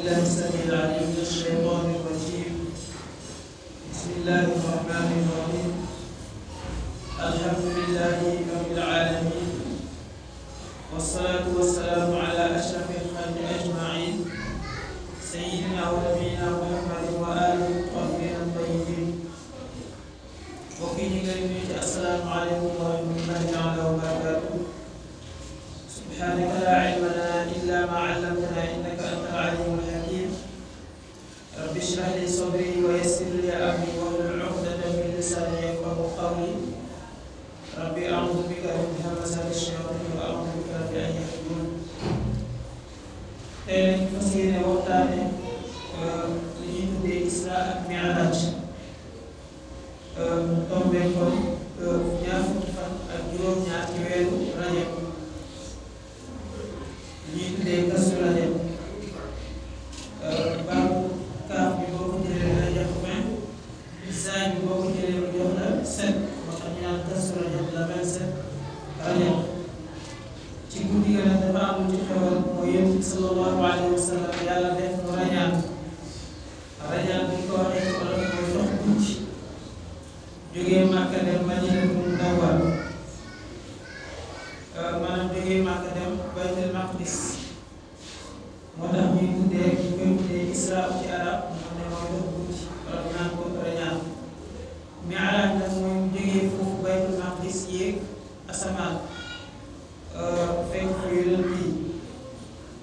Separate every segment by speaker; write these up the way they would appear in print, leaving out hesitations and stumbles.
Speaker 1: بالله السميع العليم من الشيطان الرجيم. بسم الله الرحمن الرحيم. الحمد لله رب العالمين، والصلاة والسلام على أشرف الخلق أجمعين، سيدنا ونبينا محمد وآله الطاهرين الطيبين. وفي كلمة السلام عليكم ورحمة الله تعالى وبركاته. سبحانك لا علم لنا إلا ما علمتنا إنك أنت العليم الحكيم. رب اشرح لي صدري ويسر لي أمري واحلل عقدة من لساني يفقهوا قولي. ربي أعوذ بك من همزات الشياطين وأعوذ بك رب أن يحضرون. tey lañ fas yéene waxtaane li ñuy tuddee Isra ak Mi'raj tombé kon ñaar fukki fan ak juróom-ñaar ci weeru Rajab li ñuy tuddee Kazu Rajab. baabu kaaf bi boo ko jëlee la jox 20, saa bi boo ko jëlee mu jox la 7, moo tax ñu naan Kazu Rajab la 27 Rajab. ci guddi ga nag dafa am lu ci xewal mooy Yonent bi sallallahu alayhi wa sallam yàlla def mu rañaan bi ko waxee ko la mooy dox guddi jógee Màkka dem Madinatul Munawwara, maanaam jógee Màkka dem Baytul Maqdis, moo tax ñuy tuddee Isra ci arab moo ne mooy dox guddi wala ñu naan ko rañaan. Mi'raj nag mooy jógee foofu Baytul Maqdis yéeg asamaan fekk fa yonent yi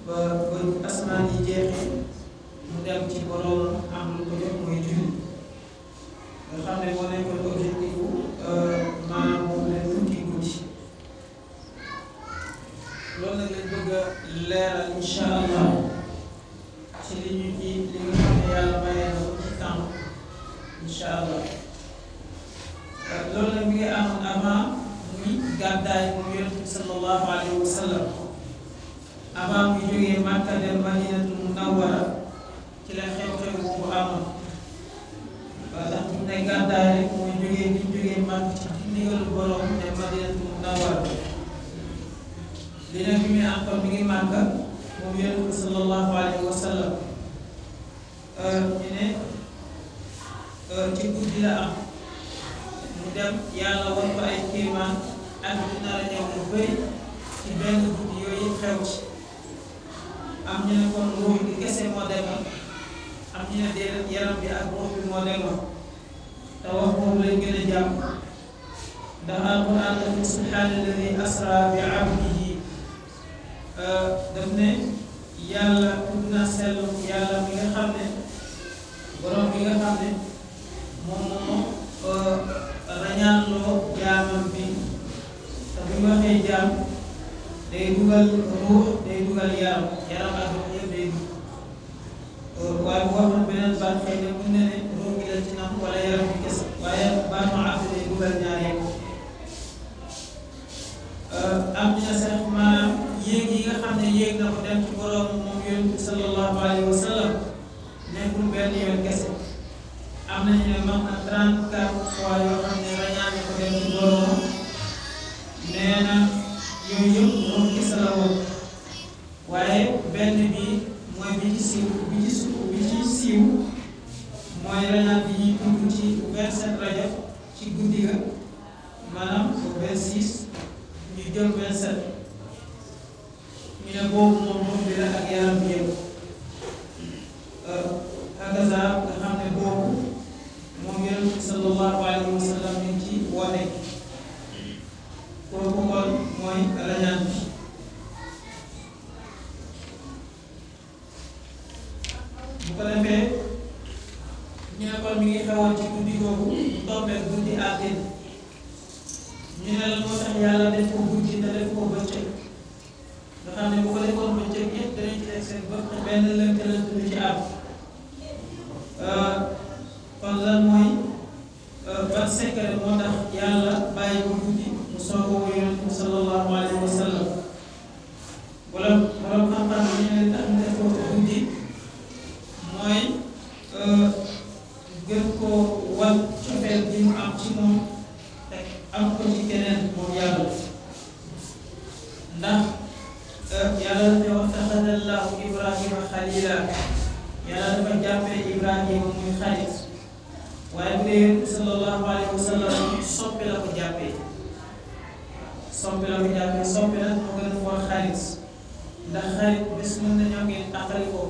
Speaker 1: ba asamaan yi jeexee mu dem ci borom am lu ko jot mooy julli nga xam ne moo nekkoon objectif maanaam moom leen tukki guddi. loolu nag lañ bëgg a leeral incha allah ci li nga xam ne yàlla mayee na ko ci temps incha allah. loolu nag mi ngi amoon avant muy gàddaay moom Yonent bi sallallahu alayhi wa sallam, avant muy jógee Màkka dem Madinatul Munawwara ci la xew-xew boobu amoon. waaw ndax bu ñu ne gàddaay rek mooy jógee Màkka ci ndigalu borom dem Madinatul Munawwara. li nag bi muy am kon mi ngi Màkka moom Yonent bi sallallahu alayhi wa sallam ñu ne ci guddi la am. mu dem yàlla war ko ay kéemaan ak lu nar a ñëw lu bëri ci benn guddi yooyu xew ci. am ñu ne kon ruux bi kese moo demoon, am ñu ne déedéet yaram bi ak ruux bi moo demoon. te wax boobu lañ gën a jàpp ndax alquran daf ne subhaana alladi asra bi abdihi, daf ne yàlla tudd na sellu yàlla mi nga xam ne borom bi nga xam ne moom moo rañaanloo jaamam bi. te bu ñu waxee jaam day dugal ruux day dugal yaram ak ruux yëpp day dugg. waaye bu waxoon beneen baat xëy na mën na ne ruux gi la ci nam wala yaram bi kese, waaye baatu abd day dugal ñaar yëpp. am na sax maanaam yéeg yi nga xam ne yéeg na ko dem ci borom moom Yonent bi sallallahu alayhi wa sallam nekkul benn yoon kese. am nañu ne mag na 34 fois yoo xam ne rañaan ko dem ci borom. nee na yooyu yëpp moom kese la woon, waaye benn bi mooy bi ci siiw mooy rañaan bi ñuy tudd ci 27 Rajab ci guddi ga, maanaam 26 ñu jël 27 ñu ne boobu moom bi la ak yaram bi yëpp. hakaza nga xam ne boobu moom Yonent bi sallallahu alayhi wa sallam ñu ci woote. kooku kon mooy rañaan bi. bu ko defee ñu ne kon mi ngi xewoon ci guddi googu mu tombé guddi àddina. ñu ne la moo tax yàlla def ko guddi te def ko bëccëg nga xam ne bu ko defoon bëccëg yëpp danañ ci teg seen bët te benn lëkkalante du ci am. kon lan mooy ban secret moo tax yàlla bàyyi ko guddi mu soogoo Yonent bi sallallahu alayhi wa sallam. wala borom xam-xam yi ñu ne tax ñu def ko guddi mooy gën koo wan cofeel bi mu am ci moom te am ko ci keneen moom yàlla. ndax yàlla dafay wax taxadallahu Ibrahima xalila yàlla dafa jàppee Ibrahima muy xarit waaye bu dee sallallahu alayhi wa sallam soppe la ko jàppee soppe la ko jàppee soppe nag moo gën a foor xarit ndax xarit bés mën nañoo ngeen tàqali ko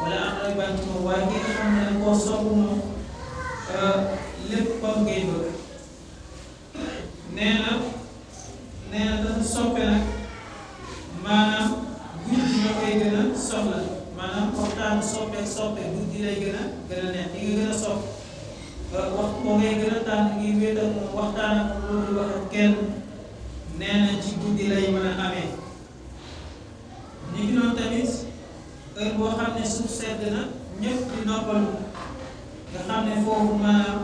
Speaker 1: wala am ay bànc moom waaye ki nga xam ne dañ koo sopp moom lépp comme ngay bëgg nee na dafa soppe nag maanaam guddi ñoo koy gën a soxla maanaam waxtaan soppe guddi lay gën a neex di nga gën a sopp wax boo ngay gën a tànn ngi wéet ak moom waxtaan ak moom loolu wax ak kenn nee na ci guddi lay mën a amee ni ki noonu tamit heure boo xam ne suuf sedd na ñëpp di noppalu nga xam ne foofu maanaam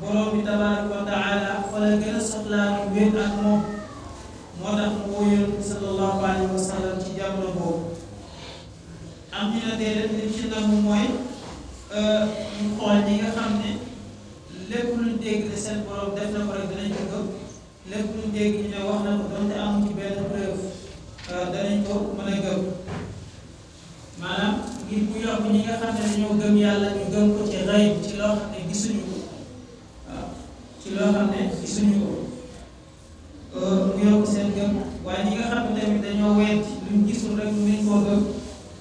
Speaker 1: borom bi tabaraka wa taala fa la gën a soxlaa ñu wéet ak moom moo tax mu wóoyoon sallallahu alayhi wa sallam ci jamono boobu am ñu ne déedéet li ci namu mooy ñu xool ñi nga xam ne lépp luñ dégg ne seen borom def na ko rek danañ ko gëm lépp luñ dégg ñu ne wax na ko donte amu ci benn preuve danañ ko mën a gëm maanaam ngir bu yokk ñi nga xam ne dañoo gëm yàlla ñu gëm ko ci xayb ci loo xam ne gisuñu ko waaw ci loo xam ne gisuñu ko mu yokk seen gëm waaye ñi nga xam ne tamit dañoo wedd luñ gisul rek mu ngi koo gëm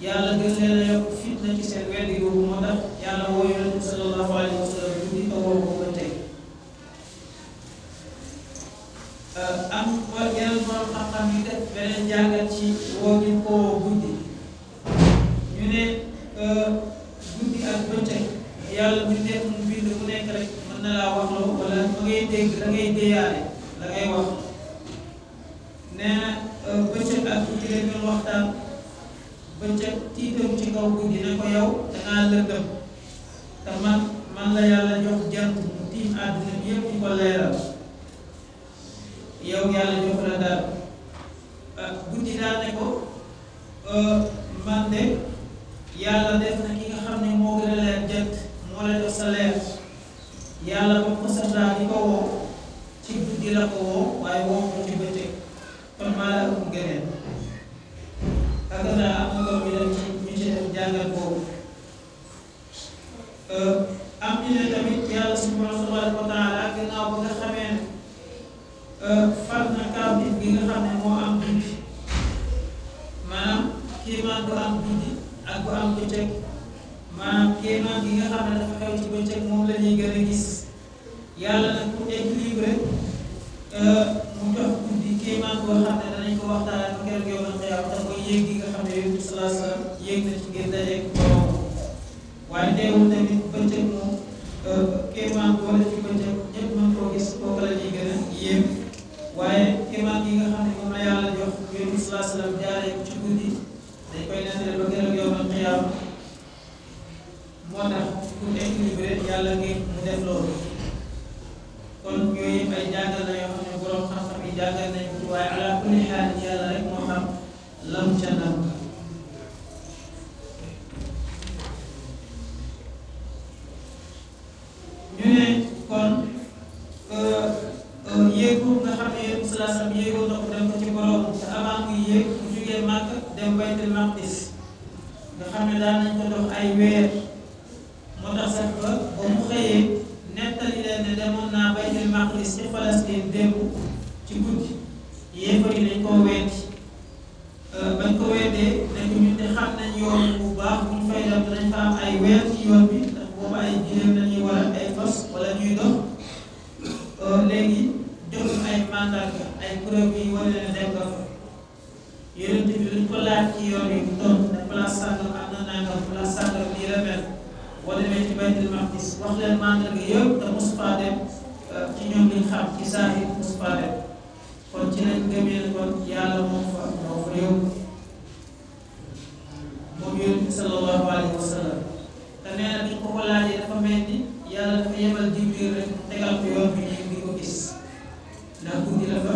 Speaker 1: yàlla gën leen a yokk fitna ci seen weddi googu moo tax yàlla woo yonent bi sallallahu alayhi wa sallam tuddi ko woo ko ba tey am yeneen borom xam-xam yi def beneen jàngat ci woo gi ko woo guddi ñu ne guddi ak bëccëg yàlla bu nekk mu bind bu nekk rek mën na laa wax loo wala ma ngay dégg da ngay déyaale da ngay wax nee na bëccëg ak guddi lañ doon waxtaan bëccëg tiitaru ci kaw guddi ne ko yow dangaa lëndëm te man la yàlla jox jant mu tiim àdduna bi yëpp di ko leeral yow yàlla jox la daal guddi daal ne ko man de yàlla def na ki nga xam ne moo gën a leer jant moo la jox sa leer yàlla ba ko soxlaa di ko woo ci guddi la ko woo waaye woo ko ci bëccëg kon maa la ëpp gëneen ak daa am na ko ñu dem ci ñu ci def jàngal boobu am ñu ne tamit yàlla subhanahu wa taala gannaaw ba nga xamee ne far na kawtif gi nga xam ne moo am guddi maanaam kéemaan bu am guddi ak bu am bëccëg maanaam kéemaan gi nga xam ne dafa xew ci bëccëg moom la ñuy gën a gis yàlla nag pour équilibré mu jox guddi kéemaan boo xam ne danañ ko waxtaan ba keroog yow na xëyaw te mooy yéeg gi nga xam ne yonent bi sallallahu alayhi wa sallam yéeg na ci ngir dajeeg borom waaye teewul tamit bëccëg moom kéemaan bu wala ci bëccëg ñëpp mën koo gis kooku la ñuy gën a yéem waaye kéemaan gi nga xam ne moom la yàlla jox yonent bi sallallahu alayhi wa sallam jaaree ko ci guddi dañ koy nettali ba keroog yow na xëyaw moo tax pour équilibré yàlla ngir mu def loolu kon yooyu yëpp ay jàngal la yoo xam ne borom xam-xam yi jàngal nañ ko waaye ala kulli xaal yàlla rek moo xam lam ca nam ñu ne kon yéegu nga xam ne yéen salaasam yéegoo na ko dem ko ci borom te avant muy yéeg mu jógee Màkka dem Baytul Maqdis nga xam ne daan nañ ko dox ay weer moo tax sax ba mu xëyee nettali leen ne demoon naa Baytul Maqdis ci Palestine démb ci guddi yéefar yi dañ koo weddi bañ ko weddee ne ko ñun de xam nañ yoon bu baax bu ñu fay dem dinañ fa am ay weer ci yoon bi ndax boobu ay jiléem lañuy war ay fas wala ñuy dox léegi jox ay mandarga ay preuve yi wane ne dem nga fa yonent bi luñ ko laaj ci yoon yi bu doon ne place sàngam am na nangam place sàngam nii la mel boo demee ci Baytul Maqdis wax leen mandarga yëpp te mosu faa dem ci ñoom liñ xam ci saahir mosu faa dem kon ci lañ gëmee ne kon yàlla moo fa yóbbu moom yonent bi sallallahu alayhi wa sallam te nee na biñ ko ko laajee dafa mel ni yàlla dafa yebal Jibril rek mu tegal ko yoon bi ñu di ko gis ndax guddi dafa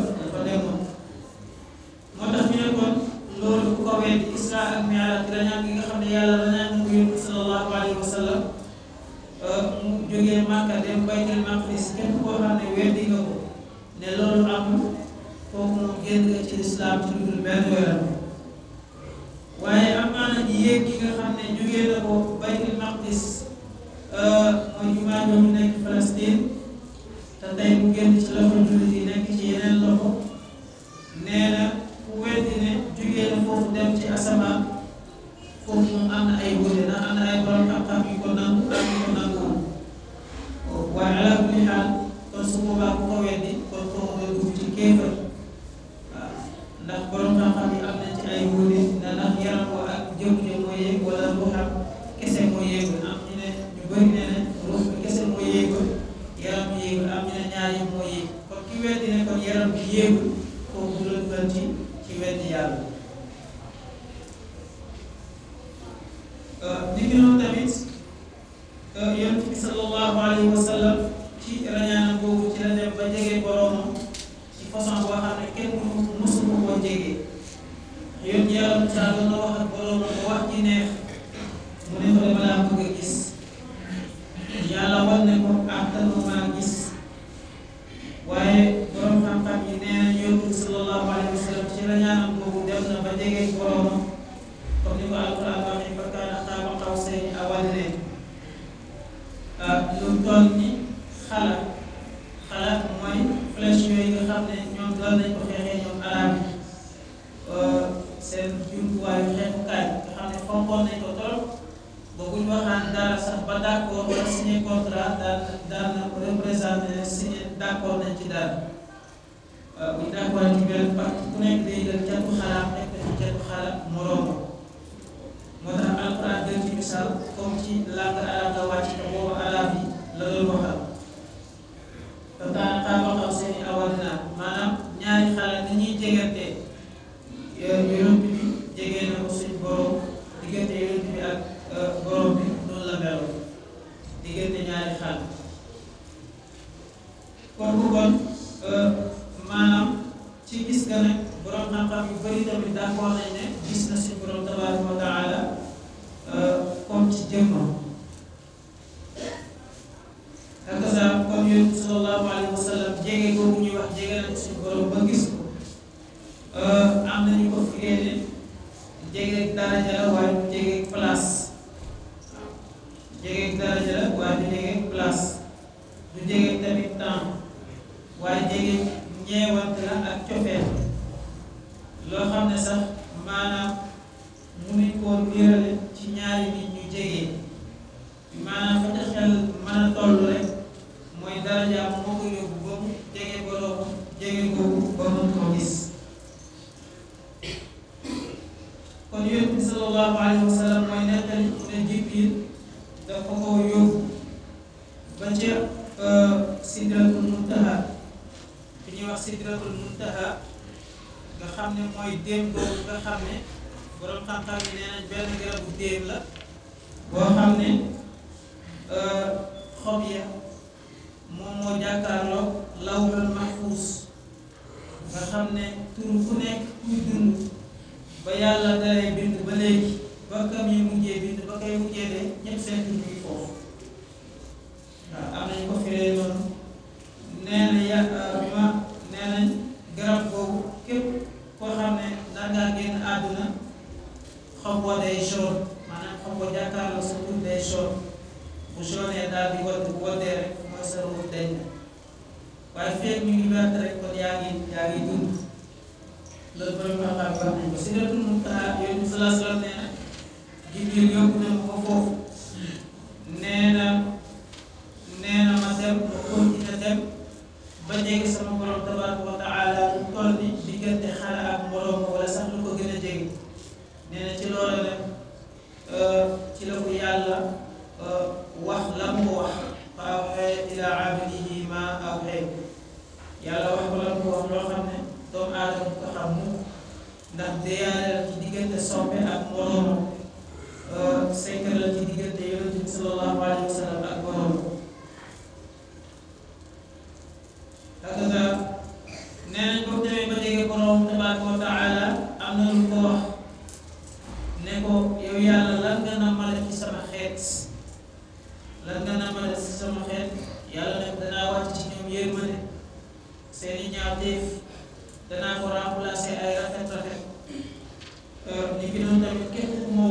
Speaker 1: demoon moo tax ñu ne kon loolu ku ko weddi Isra ak Mi'raj rañaan gi nga xam ne yàlla rañaan na ko yonent bi sallallahu alayhi wa sallam mu jógee Màkka dem Baytul Maqdis képp koo xam ne weddi nga ko ne loolu amul kooku moom génn nga ci lislaam ci lu dul benn yoon waaye amaana ji yéeg gi nga xam ne jógee na ko Baytul Maqdis mooy jumaa jooju nekk Palestine te tey mu génn ci loxo jullit yi nekk ci yeneen loxo nee na ku weddi ne jógee na foofu dem ci asamaan foofu moom am na ay wuute ndax am na ay borom xam-xam yu ko nangu ak yu ko nanguwul waaye ala kulli xaal kon su boobaa ku ko weddi kon foofu nga dugg ci kéefër waaw ndax borom xam-xam yi am nañ ci ay wuute ndax yaram ko ak jëm ja moo yéeg wala ruuxam kese moo yéegul am ñu ne ñu bëri nee nañ ruux bi kese moo yéegul yaram bi yéegul am ñu ne ñaar yi moo yéeg kon ki weddi ne kon yaram bi yéegul foofu du la dugal ci weddi yàlla. ni ki noonu tamit yonent bi sallallahu alayhi wa sallam ci rañaanam boobu ci la dem ba jege boroomam ci façon boo xam ne kenn mësul koo jege yoon yàlla Musaa doon na wax ak boroomam ba wax ji neex mu ne ko dama laa bëgg a gis yàlla wan ne ko àttanoo maa gis waaye borom xam-xam yi nee nañ yonent bi sallallahu alayhi wa sallam ci rañaanam boobu dem na ba jege boroomam comme ni ko alquran waxee fa kaana qaaba qawsayni aw adnaa lu toll ni xalaat mooy flèche yooyu nga xam ne ñoom doon nañ ko xeexee ñoom arab yi seen jumtuwaayu xeexukaay nga xam ne fonkoon nañ ko trop ba bu ñu waxaan dara sax ba d'accord wala signé contrat daan na ko représenté ne signé d'accord nañ ci dara bu ñu d'accord ci benn partie ku nekk day jël catu xalaat nekk ci catu xalaat moroom moo tax alquran jël ci misaal comme ci langue arabe la wàcc te boobu arabe yi la doon waxal fa kaana qaaba qawsayni aw adnaa maanaam ñaari xalaat ni ñuy jegante yonent bi jegee na ko suñ borom diggante yonent bi ak borom bi noonu la meloon diggante ñaari xalaat kooku kon maanaam ci gis nga nag borom xam-xam yu bëri tamit d'accord nañ ne gis na suñu borom tabaaraka wa taala comme ci jëmmam hakaza comme yonent bi sallallahu alayhi wa sallam jege googu ñuy wax jege na suñu borom ba gis ko am nañu ko firee ne jege daraja la waaye du jege place jege daraja la waaye du jege place du jege tamit temps waaye jege ñeewante la ak cofeel loo xam ne sax maanaam mënuñ koo niirale ci ñaari nit ñu jege maanaam fa ca xel mën a toll rek mooy darajaam moo ko yóbbu ba mu jege boroom jege boobu ba mën koo gis kon yonent bi sallallahu alayhi wa sallam mooy nettali ne Jibril dafa ko yóbbu ba ca sidratul muntaha fi ñuy wax sidratul muntaha nga xam ne mooy déem boobu nga xam ne borom xam-xam yi nee nañ benn garabu déem la boo xam ne xob ya moom moo jàkkaarloo lawhul mahfuus nga xam ne tur ku nekk kuy dund ba yàlla dalay bind ba léegi ba kam yi mujjee bind ba kay mujjee de ñëpp seen tur ngi foofu waaw am nañ ko firee noonu nee nañ garab boobu képp koo xam ne nar ngaa génn àdduna xob wa day jaune maanaam xob wa jàkkaarloo sa tur day jaune bu jaune daal di wadd bu waddee rek mooy sa ruux dañ na waaye feeg ñu ngi wert rek kon yaa ngi dund loolu borom xam-xam wax nañ ko sidratul muntaha yooyu bi salaa salaam nee na Jibril yóbbu na ma ko foofu nee na ma dem ma continué dem ba jege sama borom tabaraka wa taala lu toll ni diggante xale ak moroom wala sax lu ko gën a jege nee na ci loola nag ci la ko yàlla wax la mu ko wax fa awxee ila abdihi ma awxee yàlla wax ko la mu ko wax loo xam ne doomu aadama ko xam mu ndax deyaale la ci diggante soppe ak moroomam seykar la ci diggante yonent bi sallallahu alayhi wa sallam ak moroomam hakaza nee nañ boo demee ba jege borom tabaraka wa taala am na lu ko wax ne ko yow yàlla lan nga namale ci sama xeet lan nga namale ci sama xeet yàlla ne danaa wàcc ci ñoom yërmande seeni ñaawteef danaa ko remplacer ay rafet ni ki noonu tamit képp ku ma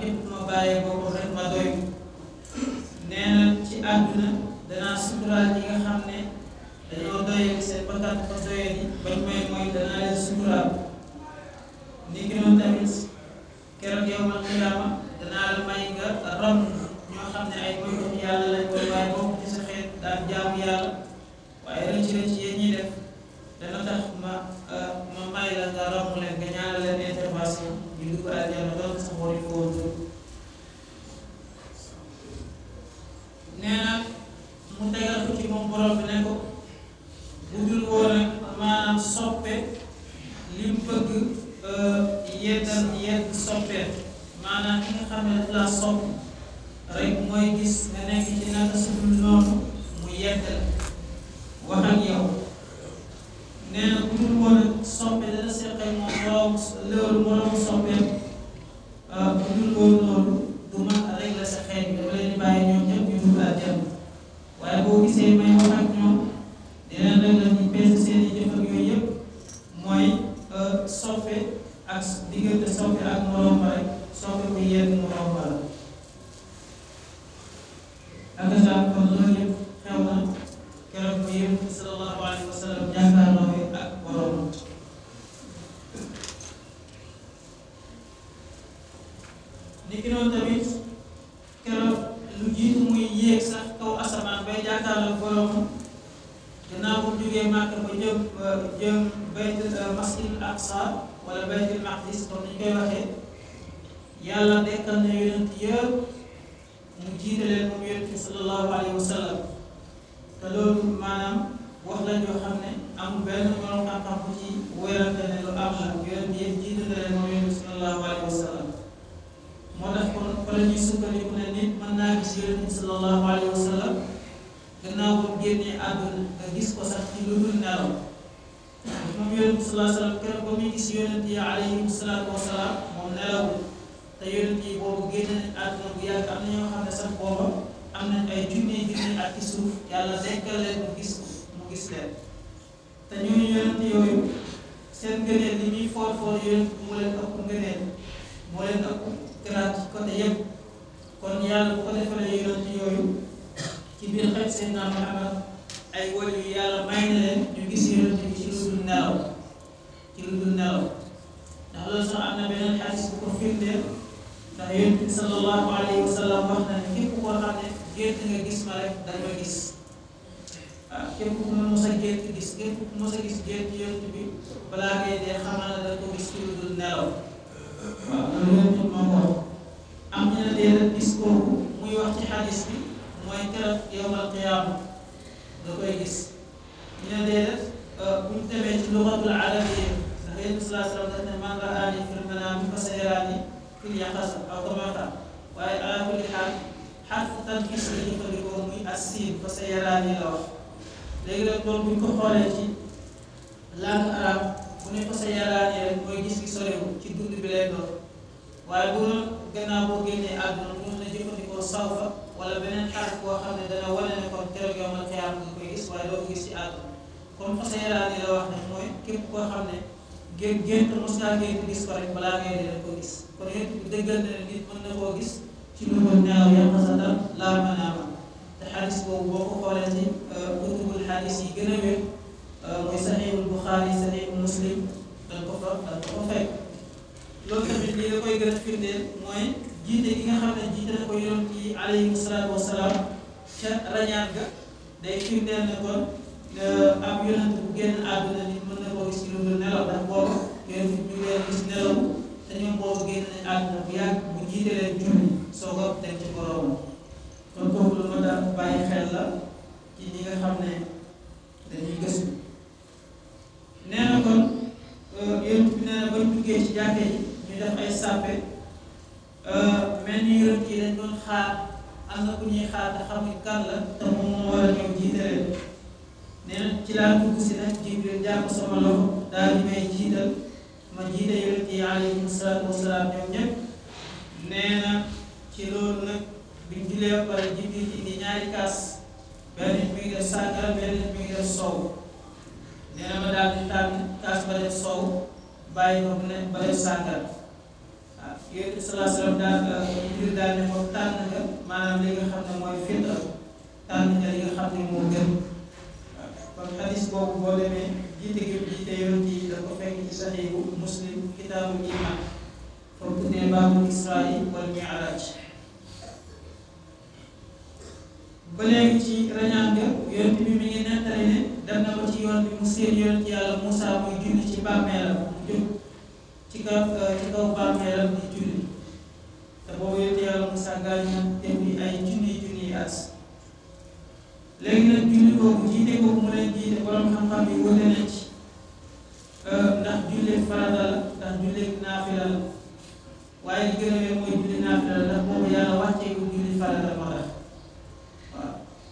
Speaker 1: képp ku ma bàyyee boppam rek ma doy nee na ci àdduna danaa suturaal ñi nga xam ne dañoo doyee seen bakkan dafa doyee ni bañ may mooy danaa leen suturaal ni ki noonu tamit keroog yawmal qiyaama danaa la may nga ram ñoo xam ne ay moykatu yàlla lañ koy waaye bokk ci sa xeet daan jaamu yàlla waaye rëcc rëcc yéen ñi def dana tax ma may la nga ramu leen nga ñaanal leen intervention ñu dugg aljana doon sa xori foo dugg nee na mu tegal ko ci moom borom bi ne ko bu dul woon ak maanaam soppe li mu bëgg yedd soppee maanaam ki nga xam ne daf laa sopp rek mooy gis nga nekk ci naka su dul noonu mu yedd la wax ak yow nee na bu dul woon ak soppe dana seqee moom moroom soppeem bu dul woon loolu du mën a régler sa xeet bi dama leen di bàyyi ñoom ñëpp ñu dugg aljanna waaye boo gisee may wax ak ñoom dinañ régler ñu peese seen i jëf ak yooyu yëpp mooy soppe ak diggante soppe ak moroom ba rek soppe bu yegg moroom ba la ak saa kon loolu yëpp xew na keroog bi yëpp sallallahu alayhi wa sallam jàkkaarloo ak borom ni ki noonu tamit keroog lu jiitu muy yéeg sax kaw asamaan bay jàkkaarloo borom gannaaw bu jógee Màkka ba jëm baytul masjidil aqsa wala baytul maqdis comme ni ñu koy waxee yàlla dekkal na yonent yëpp mu jiite leen moom yonent bi sallallahu alayhi wa sallam te loolu maanaam wax la joo xam ne amul benn borom xam-xam bu ci wérante ne lu am la yonent yëpp jiite na leen moom yonent bi sallallahu alayhi wa sallam moo tax kon fa la ñuy sukkandiku ne nit mën naa gis yonent bi sallallahu alayhi wa sallam gannaaw ba mu génnee àdduna nga gis ko sax ci lu dul nelaw moom yonent bi sallallahu alayhi wa sallam keroog ba muy gis yonent yi alayhim salaatu wa salaam moom nelawul te yonent yi boobu génne nañ àdduna bu yàgg am na ñoo xam ne sax booba am nañ ay junni ak ci suuf yàlla dekkal leen mu gis leen te ñooñu yonent yooyu seen ngëneel li ñuy foor yonent bi moo leen ëpp ngëneel moo leen ëpp garaat ci côté yëpp kon yàlla bu ko defalee yonent yooyu ci biir xeet Seydina Muhammad ay wóor yu yàlla may na leen ñu gis yonent bi ci lu dul nelaw ndax loolu sax am na beneen xadis bu ko firndeel ndax yonent bi sallallahu alayhi wa sallam wax na ne képp koo xam ne gént nga gis ma rek dañoo gis waaw képp ku mos a gént gis képp ku mos a gis gént yonent bi balaa ngay dee xamal na dañ ko gis ci lu dul nelaw waaw loolu yonent bi moo ko wax am ñu ne dee gis kooku muy wax ci xadis bi mooy keroog yawmal qiyaama da koy gis ñu ne dee bu ñu demee ci lugatul arabiyya ndax yonent bi sallallahu alayhi wa sallam daf ne man ra'aani fil manaami fa sayaraani fil yaqaza aw kama qaal waaye ala kulli xaal xarfu tanfiis la jëfandikoo muy as-siin fa sayaraani la wax léegi nag loolu bu ñu ko xoolee ci langue arabe bu ne fa sayaraani rek mooy gis gi sorewul ci dund bi lay doon waaye bu doon gannaaw boo génnee àdduna bu ñu la jëfandikoo sawfa wala beneen xarf boo xam ne dana wane ne kon keroog yawmal qiyaama nga koy gis waaye doo ko gis ci àdduna comme fa sayaraani la wax ne mooy képp koo xam ne gént mos ngaa gént gis ko rek balaa ngay dee ko gis kon yéen dëggal na ne nit mën na koo gis ci lu ko nelaw yaqazatan laa manaama te xadis boobu boo ko xoolee ci kutubul xadis yi gën a wér muy saxiixul Buxaari saxiixul Muslim dañ ko fa fekk loolu tamit lii da koy gën a firndeel mooy jiite gi nga xam ne jiite na ko yonent yi alayhimu salaatu wa salaam ca rañaan ga day firndeel ne kon am yonent bu génn àdduna nit mën na koo gis ci lu dul nelaw ndax boobu yonent ñu ngi leen gis nelaw te ñoom boobu génn nañ àdduna bu yàgg bu jiite leen julli soog a dem ci boroom kon kooku lu ma daal bàyyi xel la ci ñi nga xam ne dañuy gëstu nee na kon yonent bi nee na bañ duggee ci jàkke yi ñu def ay sàppe mel ni yonent yi dañ doon xaar am na ku ñuy xaar te xamuñ kan la te moom moo war a ñëw jiite leen nee na ci laa dugg si nag Jibril jàpp sama loxo daal di may jiital ma jiite yonent yi alayhimu salaatu wasalaam ñoom ñëpp nee na ci loolu nag biñ julee ba pare Jibril indi ñaari kaas benn mi ngi def sàngara benn mi ngi def soow nee na ma daal di tànn kaas ba def soow bàyyi ko bu ne ba def sàngara waaw Yonent bi sallallahu alayhi wa sallam Jibril daal ne ko tànn nga maanaam li nga xam ne mooy fitra tànn nga li nga xam ne moo gën kon xadis boobu boo demee jiite gi jiite yonent yi da ko fekk ci saxiixu Muslim kitaabul iman foofu tuddee baabul Israa wal Mi'raaj ba léegi ci rañaan nga yonent bi mi ngi nettali ne dem na ko ci yoon bi mu seen yonent yàlla Moussa muy julli ci bàmmeelam mu jóg ci kaw bàmmeelam di julli te boobu yonent yàlla Moussa gaañu na depuis ay junniy at léegi nag julli boobu jiite boobu mu leen jiite borom xam-xam yi wute nañ ci ndax julli farata la ndax julli naafila la waaye li gën a wér mooy julli naafila la ndax boobu yàlla wàccee ko julli farata moo tax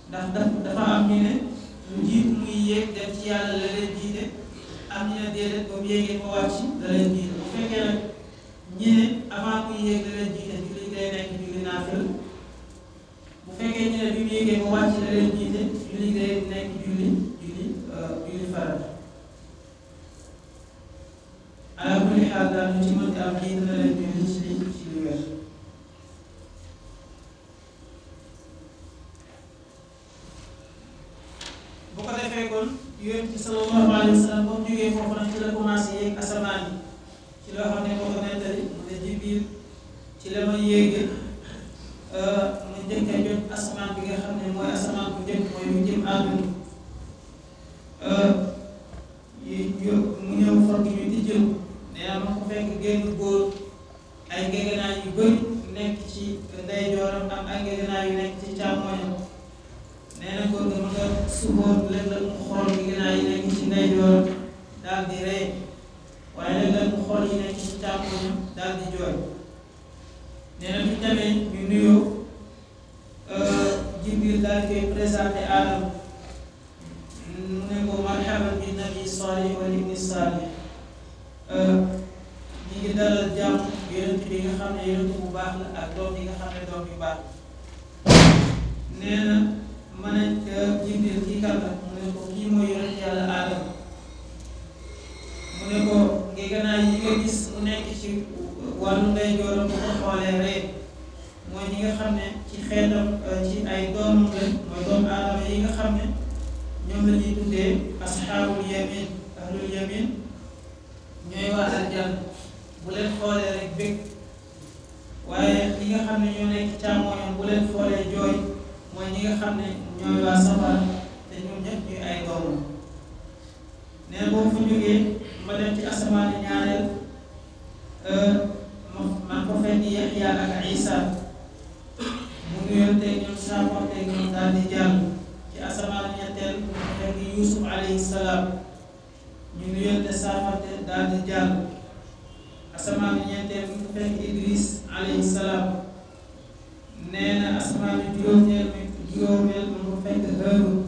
Speaker 1: ndax dafa am ñu ne lu jiit muy yéeg dem ci yàlla la leen jiite am ñu ne déedéet ba mu yéegee ba wàcc la leen jiite bu fekkee nag ñi ne avant muy yéeg la leen jiite julli day nekk julli naafila bu fekkee ñu ne bi mu yéegee ba wàcc la leen jiite julli day nekk julli farata ala kulli xaal daal lu ci mënti am jiite na leen julli ci li wér bu ko defee kon Yonent bi sallallahu alayhi wa sallam ba mu jógee foofu nag ci la commencé yéeg asamaan yi ci loo xam ne moo ko nettali mu ne Jibril ci la ma yéege mu njëkk a jot asamaan bi nga xam ne mooy asamaan bu njëkk mooy lu jëm àdduna mu ñëw fokk ñu tijjal nee na ma ko fekk génn góor ay ngegenaay yu bëri nekk ci ndeyjooram ak ay ngegenaay yu nekk ci càmmoñam nee na góor ga ma nga suboon léeg-léeg mu xool ngegenaay yi nekk ci ndeyjooram daal di ree waaye léeg-léeg mu xool yi nekk ci càmmoñam daal di jooy nee na ñu demee ñu nuyoo Jibril daal di koy présenté Aadama mu ne ko marhaban bi nabi salih wal ibni salih ñi ngi dalal jàmm yonent bi nga xam ne yonent bu baax la ak doom yi nga xam ne doom yu baax nee na ma ne Jibril kii kan la mu ne ko kii mooy yonent yàlla Aadama mu ne ko ngegenaay yi nga gis mu nekk ci wàllu ndeyjooram bu ko xoolee ree mooy ñi nga xam ne ci xeetam ci ay doomam lañ mooy doomu aadama yi nga xam ne ñoom la ñuy tuddee asxaabul yamin ahlul yamin ñooy waa aljanna bu leen xoolee rek bëgg waaye ñi nga xam ne ñoo nekk càmmooñam bu leen xoolee jooy mooy ñi nga xam ne ñooy waa safara te ñoom ñëpp ñuy ay doomam nee boo fa jógee ma dem ci asamaani ñaareel man ko fekk Yaxya ak Isa mu nuyonteeg ñoom saafonteeg ñoom daal di jàll ci asamaan ñetteel mu fekk Yuusuf alayhi salaam ñu nuyonte saafonte daal di jàll asamaan ñeenteel mu fekk Idris alayhi salaam nee na asamaan juróomeel mu fekk Haarun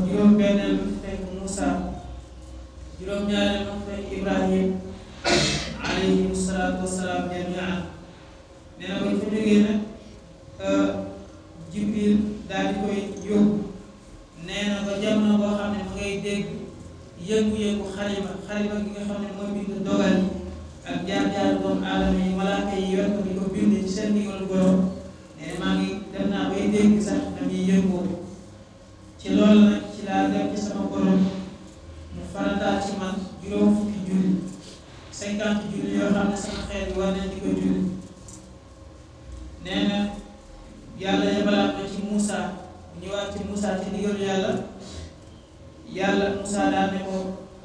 Speaker 1: juróom-benneel mu fekk Muusa juróom-ñaareel mu fekk Ibrahim alayhi salaatu wasalaam jamian nee na bañ fa jógee nag Jibril daal di koy yóbbu nee na ba jamono boo xam ne ma ngay dégg yëngu-yëngu xalima gi nga xam ne mooy bind dogal yi ak jaar-jaar doomu aadama yi malaaka yi yor ko di ko bind ci seen ndigalu borom nee maa ngi dem naa bay dégg sax dañuy yëngoo ci loolu nag ci laa dem ci sama borom mu farataal ci man juróom fukki julli 50 julli yoo xam ne sama xeet yi war nañ di ko julli nee na yàlla yebalaat na ci Moussa ñëwaat ci Moussa ci ndigalu yàlla Moussa daal ne ko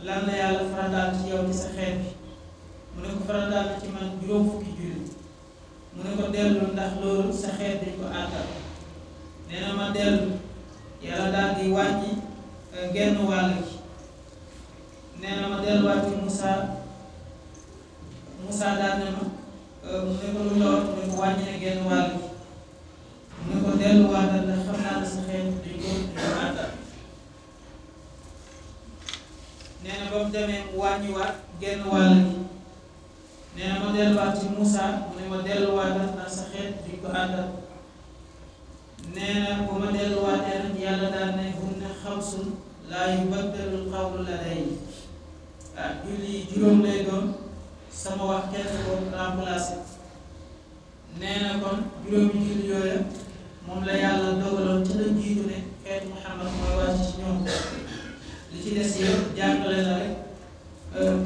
Speaker 1: lan la yàlla farataal ci yow ci sa xeet bi mu ne ko farataal na ci man juróom fukki julli mu ne ko dellu ndax loolu sa xeet dañ ko àttal nee na ma dellu yàlla daal di wàññi genn wàll gi nee na ma delluwaat ci Moussa daal ne ma mu ne ko lu la wax mu ne ko wàññi ne genn wàll gi mu ne ko delluwaatal ndax xam naa ne sa xeet dañ ko àttal nee na ba mu demee mu wàññiwaat genn wàll gi nee na ma delluwaat ci Moussa mu ne ma delluwaatal ndax sa xeet dañ ko àttal nee na bu ma delluwaatee nag yàlla daal ne hunna xamsun laa yubaddalu qawlu ladayya julli yi juróom lay doon sama wax kenn ko remplacé nee na kon juróomi julli yooya moom la yàlla dogaloon ci la jiitu ne xeetu Muhammad mooy wàcc ci ñoom li ci des yëpp jàngale na rek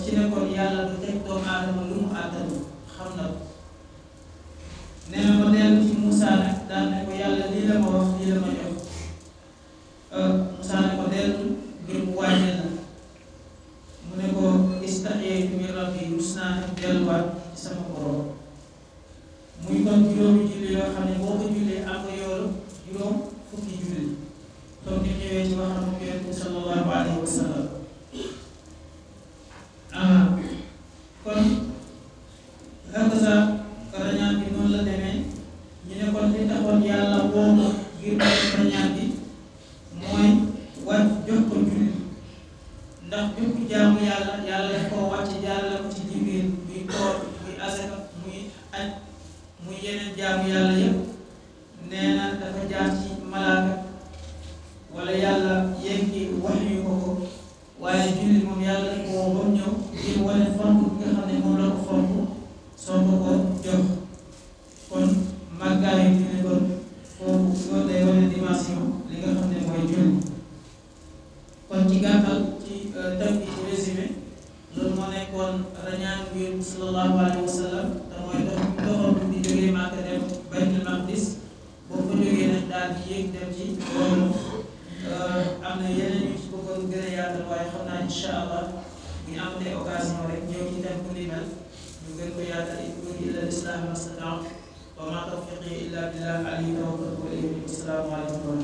Speaker 1: ci ne kon yàlla du teg doomu aadama lu mu àttanu xam na ko nee na ko dellu ci Moussa nag daan ne ko yàlla lii la ma wax lii la ma jox Moussa ne ko dellu ngir mu wàññil la mu ne ko istahyaytu min rabbi rus naa ne delluwaat ci sama borom muy kon juróomi julli yoo xam ne boo ko jullee am nga yoolu juróom fukki julli comme ni ñëwee ci waxam ak Yonent bi sallallahu alayhi wa sallam kon hakaza rañaan bi noonu la demee ñu ne kon li taxoon yàlla woo ko ngir rañaan bi mooy wàcc jox ko julli ndax bépp jaamu yàlla yàlla daf koo wàcc jaarale ko ci Jibril muy koor muy asaka muy aj muy yeneen jaamu yàlla yëpp nee na dafa jaar ci malaaka wala yàlla yeggi wax yu ko ko waaye julli moom yàlla daf ko woo ba mu ñëw ngir wane fonk bi nga xam ne moom la ko fonk soo ko ko jox kon màggaayu julli kon foofu loolu day wane dimension li nga xam ne mooy julli kon ci gàttal ci tënk ci résumé loolu moo nekkoon rañaan bi sallallahu alayhi wa sallam te mooy doxam di jógee Màkka dem Baytul Maqdis boo ko jógee nag daal di yéeg dem ci loolu am na yeneen yu ci bëggoon gën a yaatal waaye xam naa incha allah bu ñu amatee occasion rek ñëw ci thème bu ni mel ñu gën ko yaatal in uriidu illa l-islaaha ma stata'tu wa ma tawfiiqi illa billah alayhi tawakkaltu wa ilayhi unib. Assalaamu aleykum